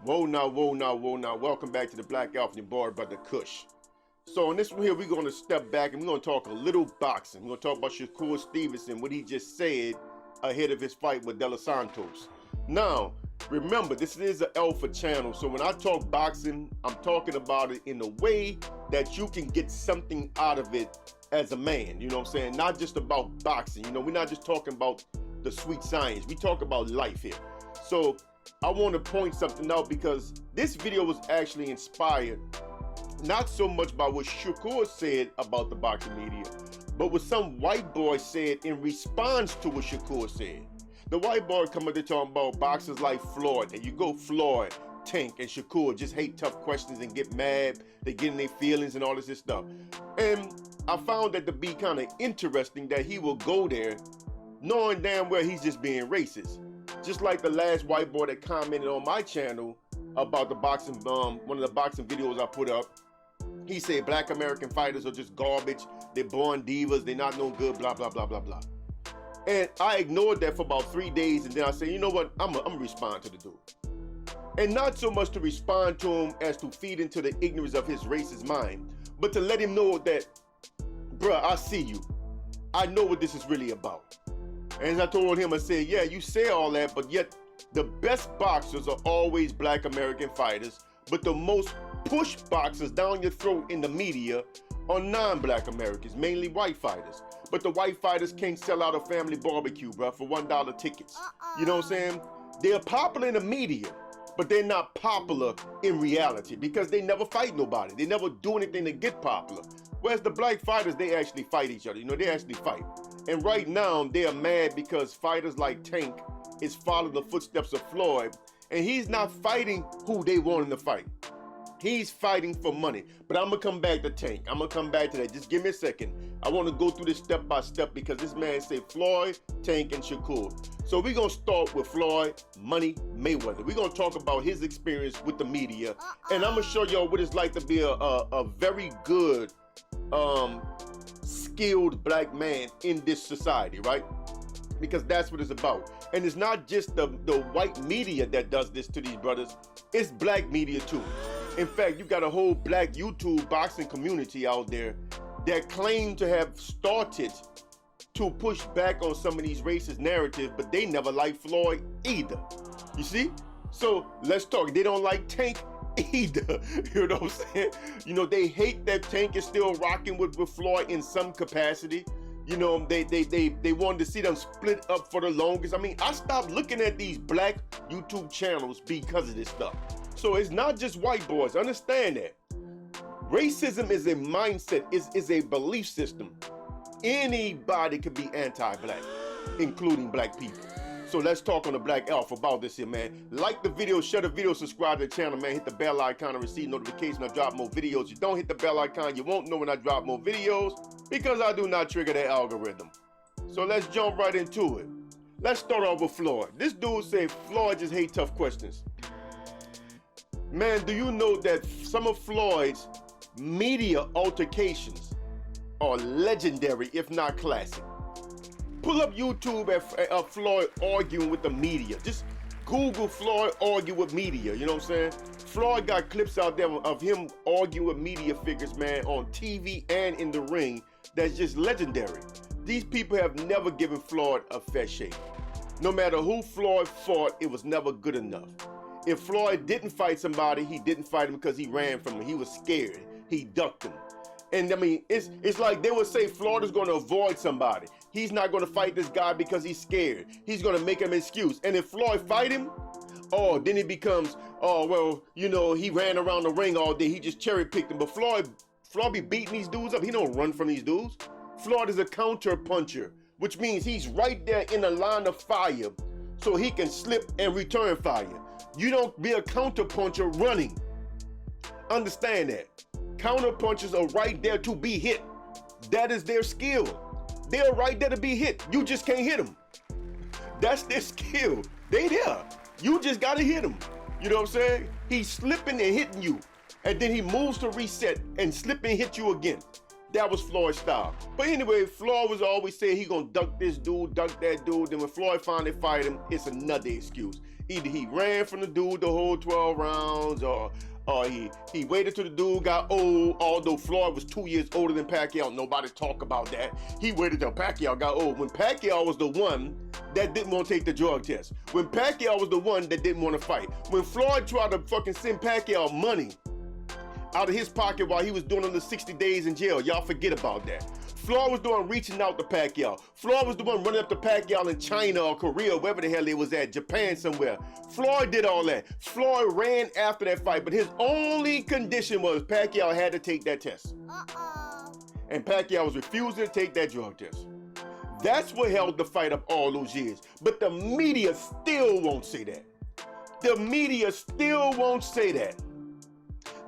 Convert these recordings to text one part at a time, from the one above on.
Whoa now, whoa now, whoa now. Welcome back to the Black Alpha, your boy, Brother Kush. So on this one here, we're going to step back and we're going to talk a little boxing. We're going to talk about SHAKUR Stevenson, what he just said ahead of his fight with De Los Santos. Now, remember, this is an alpha channel, so when I talk boxing, I'm talking about it in a way that you can get something out of it as a man, you know what I'm saying? Not just about boxing, you know, we're not just talking about the sweet science, we talk about life here. So I want to point something out because this video was actually inspired not so much by what SHAKUR said about the boxing media, but what some white boy said in response to what SHAKUR said. The white boy come up there talking about boxers like Floyd, and you go Floyd, Tank, and SHAKUR just hate tough questions and get mad, they get in their feelings and all this stuff. And I found that to be kind of interesting that he will go there knowing damn well he's just being racist. Just like the last white boy that commented on my channel about the boxing, one of the boxing videos I put up. He said black American fighters are just garbage, they're born divas, they're not no good, blah, blah, blah, blah, blah. And I ignored that for about 3 days, and then I said, you know what, I'm gonna respond to the dude. And not so much to respond to him as to feed into the ignorance of his racist mind, but to let him know that, bruh, I see you. I know what this is really about. And as I told him, I said, yeah, you say all that, but yet the best boxers are always black American fighters, but the most push boxers down your throat in the media are non-black Americans, mainly white fighters. But the white fighters can't sell out a family barbecue, bro, for $1 tickets. You know what I'm saying? They're popular in the media, but they're not popular in reality because they never fight nobody. They never do anything to get popular. Whereas the black fighters, they actually fight each other. You know, they actually fight. And right now, they are mad because fighters like Tank is following the footsteps of Floyd, and he's not fighting who they want him to fight. He's fighting for money. But I'm gonna come back to Tank. I'm gonna come back to that. Just give me a second. I wanna go through this step by step because this man said Floyd, Tank, and SHAKUR. So we're gonna start with Floyd Money Mayweather. We're gonna talk about his experience with the media, and I'm gonna show y'all what it's like to be a very good, skilled black man in this society, right? Because that's what it's about. And it's not just the white media that does this to these brothers, it's black media too. In fact, you got a whole black YouTube boxing community out there that claim to have started to push back on some of these racist narratives, but they never liked Floyd either. You see? So let's talk. They don't like Tank either. You know what I'm saying? You know, they hate that Tank is still rocking with Floyd in some capacity. You know, they wanted to see them split up for the longest. I mean, I stopped looking at these black YouTube channels because of this stuff. So it's not just white boys, understand that. Racism is a mindset, is a belief system. Anybody can be anti-black, including black people. So let's talk on the Black Alpha about this here, man. Like the video, share the video, subscribe to the channel, man. Hit the bell icon to receive notifications when I drop more videos. You don't hit the bell icon, you won't know when I drop more videos because I do not trigger that algorithm. So let's jump right into it. Let's start off with Floyd. This dude said Floyd just hate tough questions. Man, do you know that some of Floyd's media altercations are legendary, if not classic? Pull up YouTube at Floyd arguing with the media. Just Google Floyd argue with media, you know what I'm saying? Floyd got clips out there of him arguing with media figures, man, on TV and in the ring that's just legendary. These people have never given Floyd a fair shake. No matter who Floyd fought, it was never good enough. If Floyd didn't fight somebody, he didn't fight him because he ran from him. He was scared. He ducked him. And I mean, it's like they would say Floyd is going to avoid somebody. He's not going to fight this guy because he's scared. He's going to make him an excuse. And if Floyd fight him, oh, then it becomes, oh, well, you know, he ran around the ring all day. He just cherry picked him. But Floyd be beating these dudes up. He don't run from these dudes. Floyd is a counter puncher, which means he's right there in the line of fire so he can slip and return fire. You don't be a counter puncher running. Understand that. Counter punchers are right there to be hit. That is their skill. They're right there to be hit. You just can't hit them. That's their skill. They there. You just gotta hit them. You know what I'm saying? He's slipping and hitting you. And then he moves to reset and slip and hit you again. That was Floyd's style. But anyway, Floyd was always saying he gonna duck this dude, duck that dude. Then when Floyd finally fight him, it's another excuse. Either he ran from the dude the whole 12 rounds, or he waited till the dude got old. Although Floyd was 2 years older than Pacquiao, nobody talk about that. He waited till Pacquiao got old. When Pacquiao was the one that didn't want to take the drug test. When Pacquiao was the one that didn't want to fight. When Floyd tried to fucking send Pacquiao money out of his pocket while he was doing the 60 days in jail. Y'all forget about that. Floyd was the one reaching out to Pacquiao. Floyd was the one running up to Pacquiao in China or Korea, wherever the hell they was at, Japan somewhere. Floyd did all that. Floyd ran after that fight, but his only condition was Pacquiao had to take that test. And Pacquiao was refusing to take that drug test. That's what held the fight up all those years. But the media still won't say that. The media still won't say that.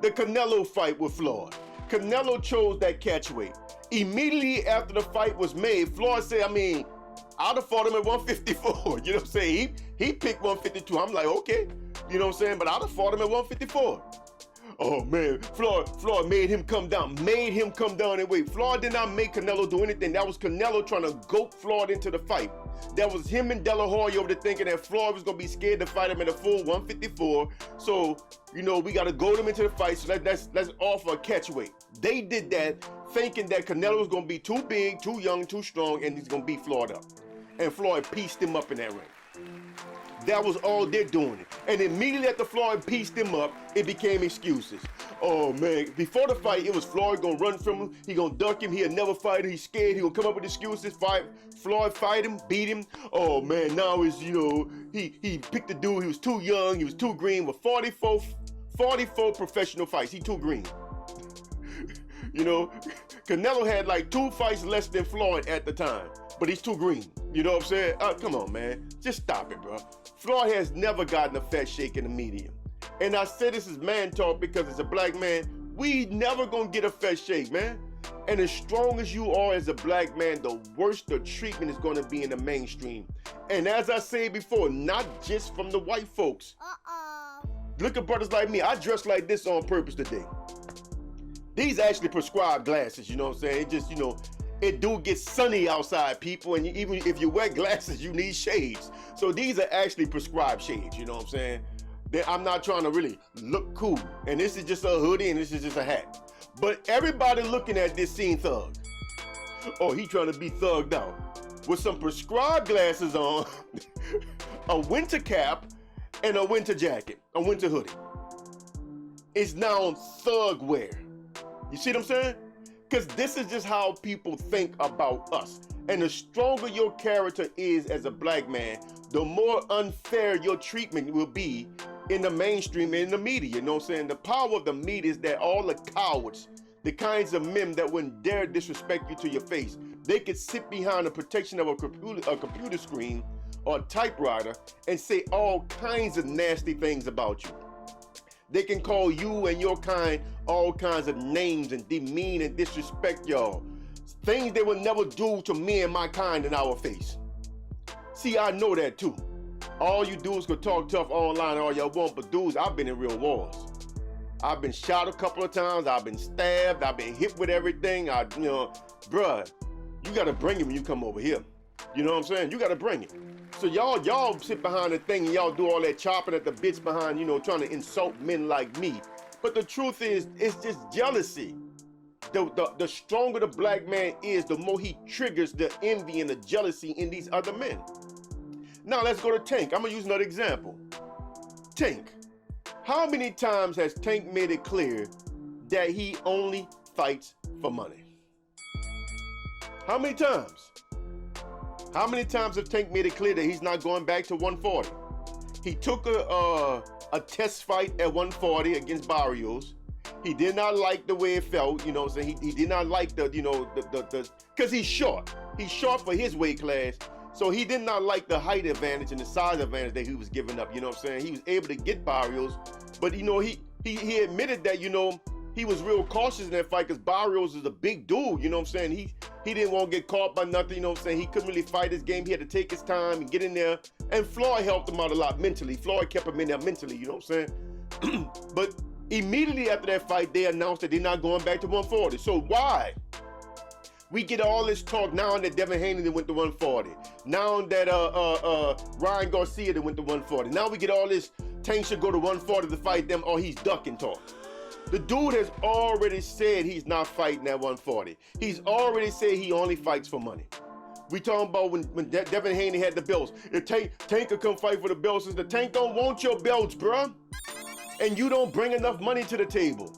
The Canelo fight with Floyd. Canelo chose that catch weight. Immediately after the fight was made, Floyd said, I'd have fought him at 154. You know what I'm saying? He picked 152. I'm like, okay. You know what I'm saying? But I'd have fought him at 154. Oh man, Floyd made him come down and wait. Floyd did not make Canelo do anything. That was Canelo trying to goat Floyd into the fight. That was him and De La Hoya over there thinking that Floyd was gonna be scared to fight him at a full 154. So, we gotta goad him into the fight. So let's offer a catch weight. They did that thinking that Canelo was gonna be too big, too young, too strong, and he's gonna beat Floyd up. And Floyd pieced him up in that ring. That was all they're doing. And immediately after Floyd pieced him up, it became excuses. Oh man, before the fight, it was Floyd gonna run from him, he gonna duck him, he'll never fight him, he's scared, he gonna come up with excuses, Floyd fight him, beat him. Oh man, now it's, he picked the dude, he was too young, he was too green, with 44 professional fights, he too green. Canelo had like 2 fights less than Floyd at the time, but he's too green. You know what I'm saying? Come on, man. Just stop it, bro. Floyd has never gotten a fat shake in the media. And I say this is man talk because as a black man, we never gonna get a fat shake, man. And as strong as you are as a black man, the worse the treatment is gonna be in the mainstream. And as I said before, not just from the white folks. Look at brothers like me. I dress like this on purpose today. These actually prescribed glasses, you know what I'm saying? It just, it do get sunny outside, people, and even if you wear glasses, you need shades. So these are actually prescribed shades, you know what I'm saying? I'm not trying to really look cool. And this is just a hoodie and this is just a hat. But everybody looking at this scene thug. Oh, he trying to be thugged out. With some prescribed glasses on, a winter cap, and a winter jacket, a winter hoodie. It's now thug wear. You see what I'm saying? Because this is just how people think about us. And the stronger your character is as a black man, the more unfair your treatment will be in the mainstream and in the media. You know what I'm saying? The power of the media is that all the cowards, the kinds of men that wouldn't dare disrespect you to your face, they could sit behind the protection of a computer screen or a typewriter and say all kinds of nasty things about you. They can call you and your kind all kinds of names and demean and disrespect y'all. Things they will never do to me and my kind in our face. See, I know that too. All you dudes can talk tough online all y'all want, but dudes, I've been in real wars. I've been shot a couple of times, I've been stabbed, I've been hit with everything. Bruh, you gotta bring it when you come over here. You know what I'm saying? You gotta bring it. So y'all sit behind the thing and y'all do all that chopping at the bits behind, trying to insult men like me. But the truth is, it's just jealousy. The stronger the black man is, the more he triggers the envy and the jealousy in these other men. Now let's go to Tank. I'm gonna use another example. Tank. How many times has Tank made it clear that he only fights for money? How many times? How many times have Tank made it clear that he's not going back to 140? He took a test fight at 140 against Barrios. He did not like the way it felt, you know what I'm saying? He did not like because he's short. He's short for his weight class. So he did not like the height advantage and the size advantage that he was giving up, you know what I'm saying? He was able to get Barrios, but he admitted that, he was real cautious in that fight because Barrios is a big dude, you know what I'm saying? He didn't want to get caught by nothing, you know what I'm saying? He couldn't really fight his game. He had to take his time and get in there. And Floyd helped him out a lot mentally. Floyd kept him in there mentally, you know what I'm saying? But immediately after that fight, they announced that they're not going back to 140. So why? We get all this talk now that Devin Haney went to 140. Now that Ryan Garcia went to 140. Now we get all this Tank should go to 140 to fight them, or he's ducking talk. The dude has already said he's not fighting at 140. He's already said he only fights for money. We talking about when Devin Haney had the belts. If Tank could come fight for the belts, since the Tank don't want your belts, bruh. And you don't bring enough money to the table.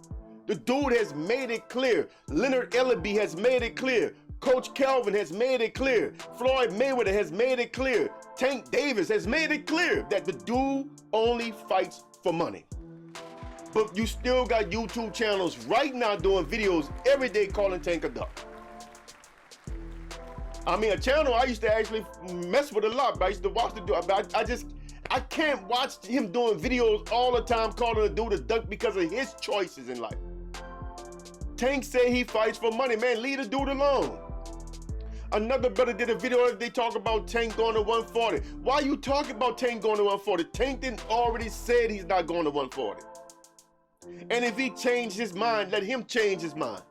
The dude has made it clear. Leonard Ellaby has made it clear. Coach Calvin has made it clear. Floyd Mayweather has made it clear. Tank Davis has made it clear that the dude only fights for money. But you still got YouTube channels right now doing videos every day calling Tank a duck. I mean, a channel I used to actually mess with a lot, but I used to watch the dude. But I can't watch him doing videos all the time calling a dude a duck because of his choices in life. Tank said he fights for money. Man, leave the dude alone. Another brother did a video, they talk about Tank going to 140. Why you talking about Tank going to 140? Tank didn't already said he's not going to 140. And if he changed his mind, let him change his mind.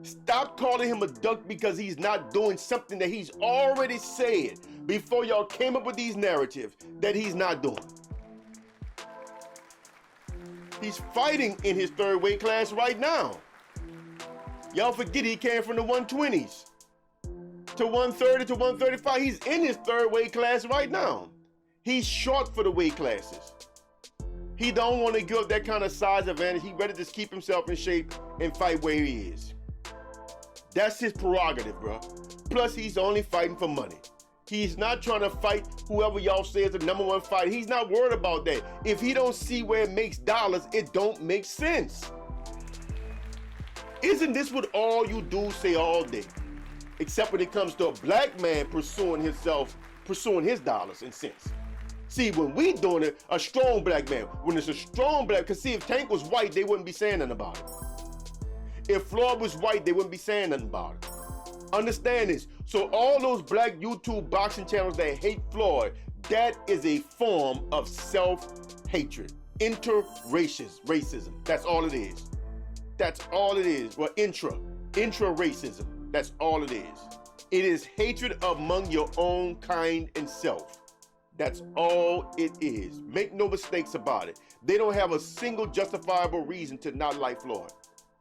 Stop calling him a duck because he's not doing something that he's already said before y'all came up with these narratives that he's not doing. He's fighting in his third weight class right now. Y'all forget he came from the 120s. To 130 to 135, he's in his third weight class right now. He's short for the weight classes. He don't want to give up that kind of size advantage. He better just keep himself in shape and fight where he is. That's his prerogative, bro. Plus, he's only fighting for money. He's not trying to fight whoever y'all say is the #1 fighter. He's not worried about that. If he don't see where it makes dollars, it don't make sense. Isn't this what all you do say all day? Except when it comes to a black man pursuing himself, pursuing his dollars and cents. See, when we doing it, a strong black man, when it's a strong black, because see, if Tank was white, they wouldn't be saying nothing about it. If Floyd was white, they wouldn't be saying nothing about it. Understand this. So all those black YouTube boxing channels that hate Floyd, that is a form of self-hatred. Inter-racism. That's all it is. That's all it is. Well, intra-racism. That's all it is. It is hatred among your own kind and self. That's all it is. Make no mistakes about it. They don't have a single justifiable reason to not like Floyd,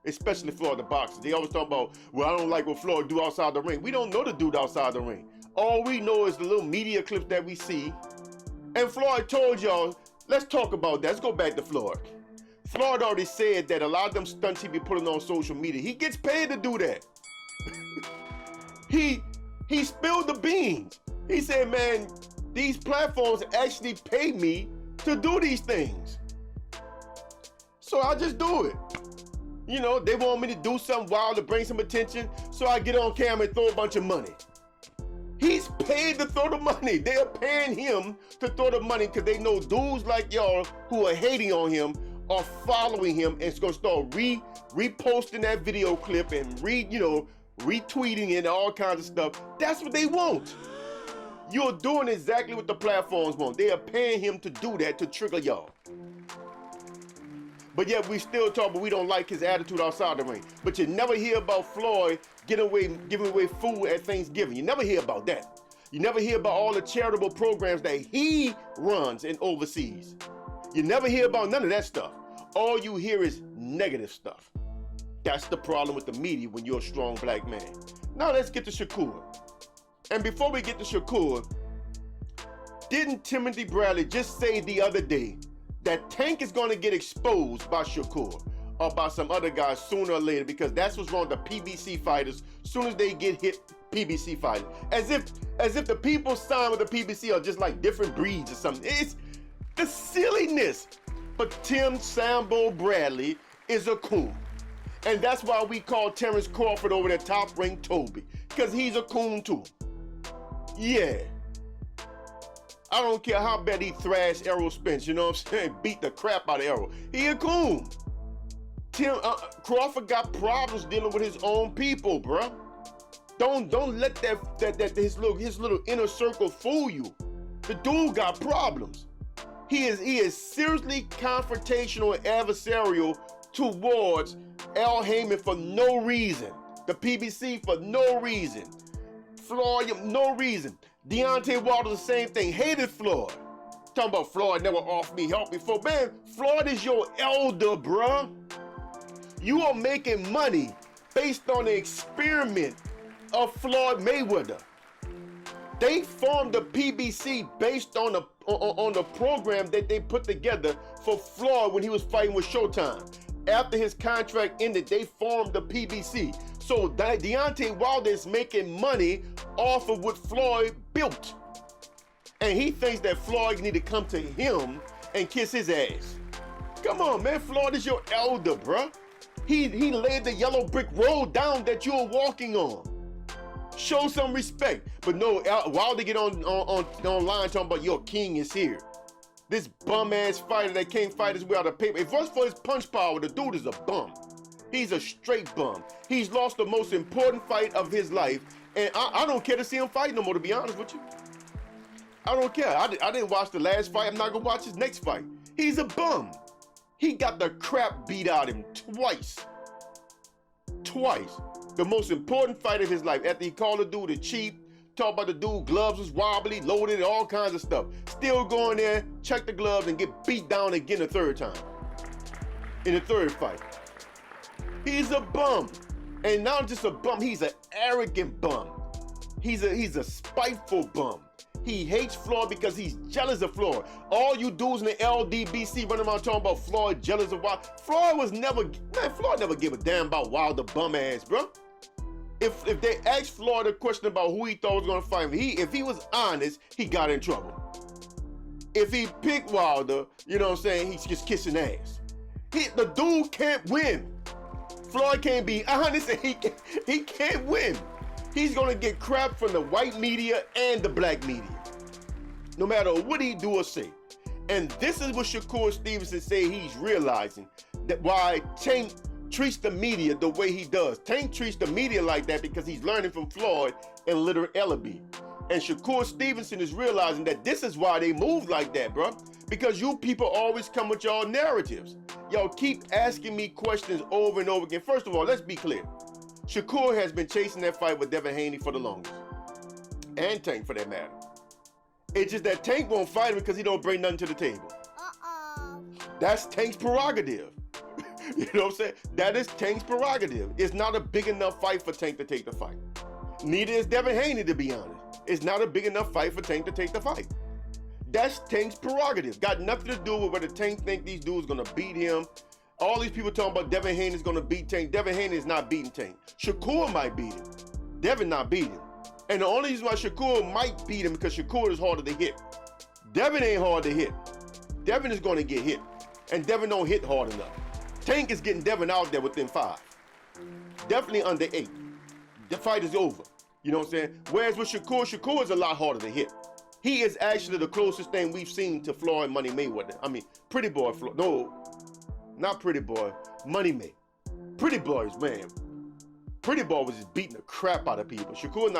especially Floyd the boxer. They always talk about, well, I don't like what Floyd do outside the ring. We don't know the dude outside the ring. All we know is the little media clips that we see. And Floyd told y'all, let's talk about that. Let's go back to Floyd. Floyd already said that a lot of them stunts he be putting on social media, he gets paid to do that. He spilled the beans. He said, man, these platforms actually pay me to do these things. So I just do it. You know, they want me to do something wild to bring some attention, so I get on camera and throw a bunch of money. He's paid to throw the money. They're paying him to throw the money because they know dudes like y'all who are hating on him are following him and it's gonna start reposting that video clip and retweeting it and all kinds of stuff. That's what they want. You're doing exactly what the platforms want. They are paying him to do that to trigger y'all. But yet we still talk, but we don't like his attitude outside the ring. But you never hear about Floyd giving away food at Thanksgiving. You never hear about that. You never hear about all the charitable programs that he runs and oversees. You never hear about none of that stuff. All you hear is negative stuff. That's the problem with the media when you're a strong black man. Now let's get to Shakur. And before we get to Shakur, didn't Timothy Bradley just say the other day that Tank is going to get exposed by Shakur or by some other guys sooner or later, because that's what's wrong with the PBC fighters. Soon as they get hit, PBC fighters. As if the people signed with the PBC are just like different breeds or something. It's the silliness. But Tim Sambo Bradley is a coon. And that's why we call Terrence Crawford over there Top Rank Toby, because he's a coon too. Yeah. I don't care how bad he thrashed Errol Spence, you know what I'm saying? Beat the crap out of Errol. He a coon. Crawford got problems dealing with his own people, bruh. Don't let his little inner circle fool you. The dude got problems. He is seriously confrontational and adversarial towards Al Heyman for no reason. the PBC for no reason. Floyd, no reason. Deontay Wilder, the same thing, hated Floyd. Talking about Floyd never offered me help before. Man, Floyd is your elder, bruh. You are making money based on the experiment of Floyd Mayweather. They formed the PBC based on the program that they put together for Floyd when he was fighting with Showtime. After his contract ended, they formed the PBC. So Deontay Wilder is making money off of what Floyd built. And he thinks that Floyd need to come to him and kiss his ass. Come on, man, Floyd is your elder, bruh. He laid the yellow brick road down that you're walking on. Show some respect. But no, Wilder get online talking about your king is here. This bum-ass fighter that can't fight his way out of paper. If it was for his punch power, the dude is a bum. He's a straight bum. He's lost the most important fight of his life, and I don't care to see him fight no more, to be honest with you. I don't care. I didn't watch the last fight. I'm not gonna watch his next fight. He's a bum. He got the crap beat out of him twice. Twice. The most important fight of his life. After he called the dude a cheat, talk about the dude gloves was wobbly, loaded, and all kinds of stuff. Still go in there, check the gloves, and get beat down again the third time. In the third fight. He's a bum. And not just a bum, he's an arrogant bum. He's a spiteful bum. He hates Floyd because he's jealous of Floyd. All you dudes in the LDBC running around talking about Floyd jealous of Wilder. Floyd never gave a damn about Wilder bum ass, bro. If they asked Floyd a question about who he thought was gonna fight him, if he was honest, he got in trouble. If he picked Wilder, you know what I'm saying, he's just kissing ass. The dude can't win. Floyd can't be honest, and he can't win. He's gonna get crap from the white media and the black media, no matter what he do or say. And this is what Shakur Stevenson say he's realizing, that why Tank treats the media the way he does. Tank treats the media like that because he's learning from Floyd and Little Ellaby. And Shakur Stevenson is realizing that this is why they move like that, bro. Because you people always come with y'all narratives. Y'all keep asking me questions over and over again. First of all, let's be clear. Shakur has been chasing that fight with Devin Haney for the longest. And Tank, for that matter. It's just that Tank won't fight him because he don't bring nothing to the table. That's Tank's prerogative. You know what I'm saying? That is Tank's prerogative. It's not a big enough fight for Tank to take the fight. Neither is Devin Haney, to be honest. It's not a big enough fight for Tank to take the fight. That's Tank's prerogative. Got nothing to do with whether Tank think these dudes gonna beat him. All these people talking about Devin Haney is gonna beat Tank. Devin Haney is not beating Tank. Shakur might beat him. Devin not beat him. And the only reason why Shakur might beat him because Shakur is harder to hit. Devin ain't hard to hit. Devin is gonna get hit. And Devin don't hit hard enough. Tank is getting Devin out there within 5. Definitely under 8. The fight is over. You know what I'm saying? Whereas with Shakur is a lot harder to hit. He is actually the closest thing we've seen to Floyd Money Mayweather. I mean, Pretty Boy Floyd. No, not Pretty Boy. Money May. Pretty Boy's, man. Pretty Boy was just beating the crap out of people. Shakur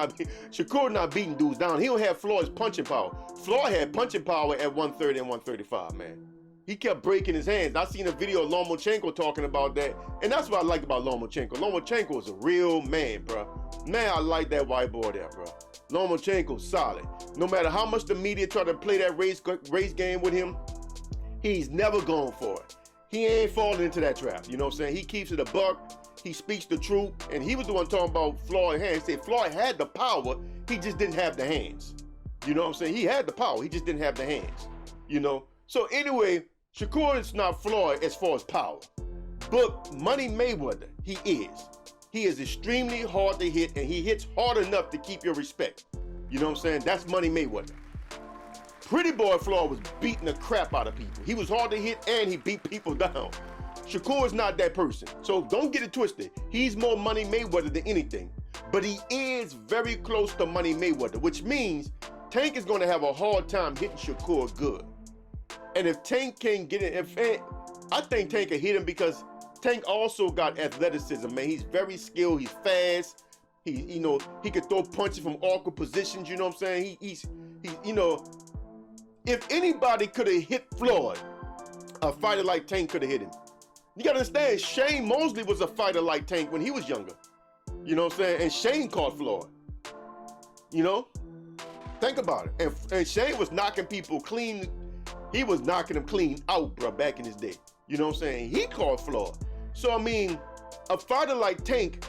not beating dudes down. He don't have Floyd's punching power. Floyd had punching power at 130 and 135, man. He kept breaking his hands. I seen a video of Lomachenko talking about that, and that's what I like about Lomachenko. Lomachenko is a real man, bro. Man, I like that white boy there, bro. Lomachenko's solid. No matter how much the media try to play that race game with him, he's never gone for it. He ain't falling into that trap. You know what I'm saying? He keeps it a buck. He speaks the truth, and he was the one talking about Floyd's hands. He said Floyd had the power, he just didn't have the hands. You know what I'm saying? He had the power, he just didn't have the hands. You know? So anyway, Shakur is not Floyd as far as power, but Money Mayweather, he is. He is extremely hard to hit, and he hits hard enough to keep your respect. You know what I'm saying? That's Money Mayweather. Pretty Boy Floyd was beating the crap out of people. He was hard to hit, and he beat people down. Shakur is not that person, so don't get it twisted. He's more Money Mayweather than anything, but he is very close to Money Mayweather, which means Tank is going to have a hard time hitting Shakur good. And if Tank can get it, I think Tank can hit him because Tank also got athleticism, man. He's very skilled, he's fast. He can throw punches from awkward positions, you know what I'm saying? He's if anybody could have hit Floyd, a fighter like Tank could have hit him. You gotta understand, Shane Mosley was a fighter like Tank when he was younger. You know what I'm saying? And Shane caught Floyd. You know? Think about it. And Shane was knocking people clean. He was knocking them clean out, bro, back in his day. You know what I'm saying? He caught Floyd. So, I mean, a fighter like Tank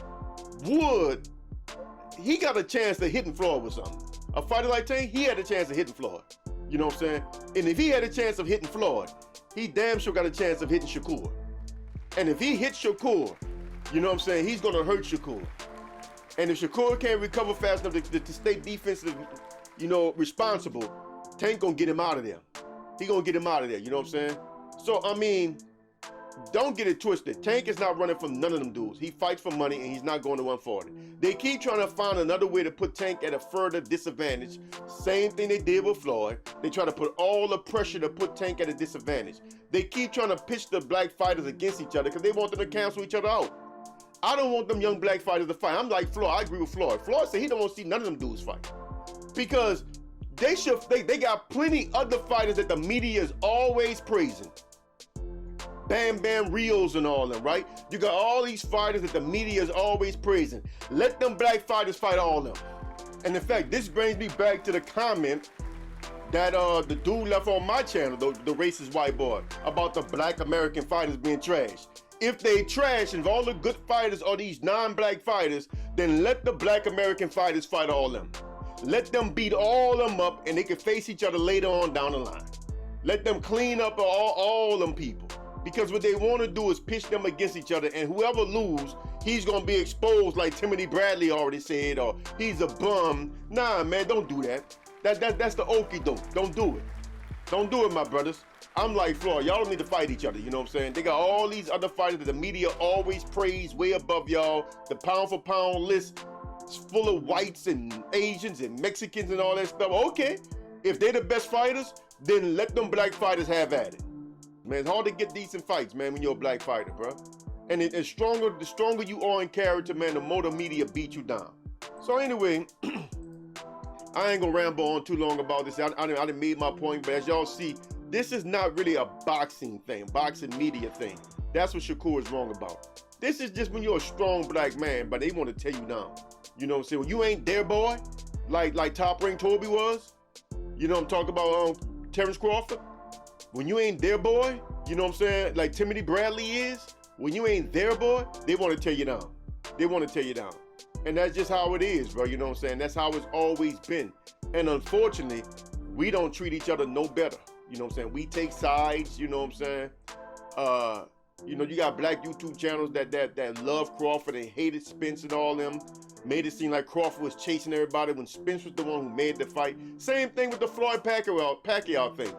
he got a chance of hitting Floyd with something. A fighter like Tank, he had a chance of hitting Floyd. You know what I'm saying? And if he had a chance of hitting Floyd, he damn sure got a chance of hitting SHAKUR. And if he hits SHAKUR, you know what I'm saying, he's gonna hurt SHAKUR. And if SHAKUR can't recover fast enough to stay defensive, you know, responsible, Tank gonna get him out of there. He gonna get him out of there, you know what I'm saying? So, I mean, don't get it twisted. Tank is not running from none of them dudes. He fights for money and he's not going to 140. They keep trying to find another way to put Tank at a further disadvantage. Same thing they did with Floyd. They try to put all the pressure to put Tank at a disadvantage. They keep trying to pitch the black fighters against each other because they want them to cancel each other out. I don't want them young black fighters to fight. I'm like Floyd. I agree with Floyd. Floyd said he don't want to see none of them dudes fight because they got plenty other fighters that the media is always praising. Bam Bam Rios and all them, right? You got all these fighters that the media is always praising. Let them black fighters fight all them. And in fact, this brings me back to the comment that the dude left on my channel, the racist white boy, about the black American fighters being trash. If they trash and if all the good fighters are these non-black fighters, then let the black American fighters fight all them. Let them beat all them up and they can face each other later on down the line. Let them clean up all them people. Because what they want to do is pitch them against each other, and whoever lose, he's going to be exposed like Timothy Bradley already said, or he's a bum. Nah, man, don't do that. That's the okie doke. Don't do it. Don't do it, my brothers. I'm like Floyd. Y'all don't need to fight each other, you know what I'm saying? They got all these other fighters that the media always praise way above y'all. The pound for pound list is full of whites and Asians and Mexicans and all that stuff. Okay, if they're the best fighters, then let them black fighters have at it. Man, it's hard to get decent fights, man, when you're a black fighter, bro. And the stronger you are in character, man, the more the media beat you down. So anyway, I ain't gonna ramble on too long about this. I done made my point, but as y'all see, this is not really a boxing thing, boxing media thing. That's what SHAKUR is wrong about. This is just when you're a strong black man, but they want to tear you down. You know what I'm saying? When you ain't their boy, like Top Ring Toby was, you know what I'm talking about, Terrence Crawford? When you ain't their boy, you know what I'm saying, like Timothy Bradley is, when you ain't their boy, they want to tear you down. They want to tear you down. And that's just how it is, bro, you know what I'm saying? That's how it's always been. And unfortunately, we don't treat each other no better. You know what I'm saying? We take sides, you know what I'm saying? You know, you got black YouTube channels that love Crawford and hated Spence and all them. Made it seem like Crawford was chasing everybody when Spence was the one who made the fight. Same thing with the Floyd Pacquiao thing.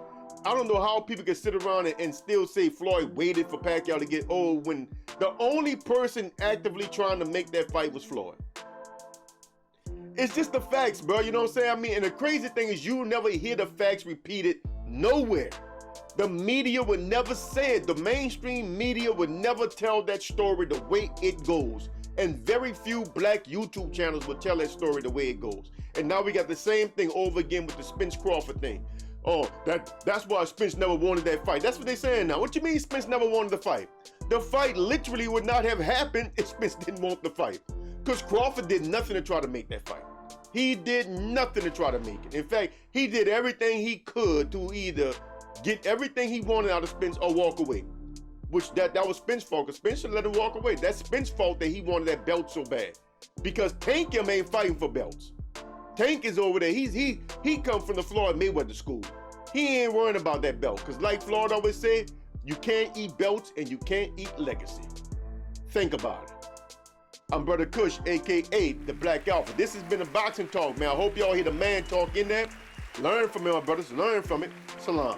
I don't know how people can sit around and still say Floyd waited for Pacquiao to get old when the only person actively trying to make that fight was Floyd. It's just the facts, bro, you know what I'm saying? I mean, and the crazy thing is you never hear the facts repeated nowhere. The media would never say it. The mainstream media would never tell that story the way it goes. And very few black YouTube channels would tell that story the way it goes. And now we got the same thing over again with the Spence Crawford thing. Oh, that's why Spence never wanted that fight. That's what they're saying now. What you mean Spence never wanted the fight? The fight literally would not have happened if Spence didn't want the fight. Because Crawford did nothing to try to make that fight. He did nothing to try to make it. In fact, he did everything he could to either get everything he wanted out of Spence or walk away. Which that was Spence's fault, because Spence should let him walk away. That's Spence's fault that he wanted that belt so bad. Because Tank him ain't fighting for belts. Tank is over there. He come from the Floyd Mayweather school. He ain't worrying about that belt. Because like Floyd always said, you can't eat belts and you can't eat legacy. Think about it. I'm Brother Kush, a.k.a. the Black Alpha. This has been a boxing talk, man. I hope y'all hear the man talk in there. Learn from it, my brothers. Learn from it. Salam.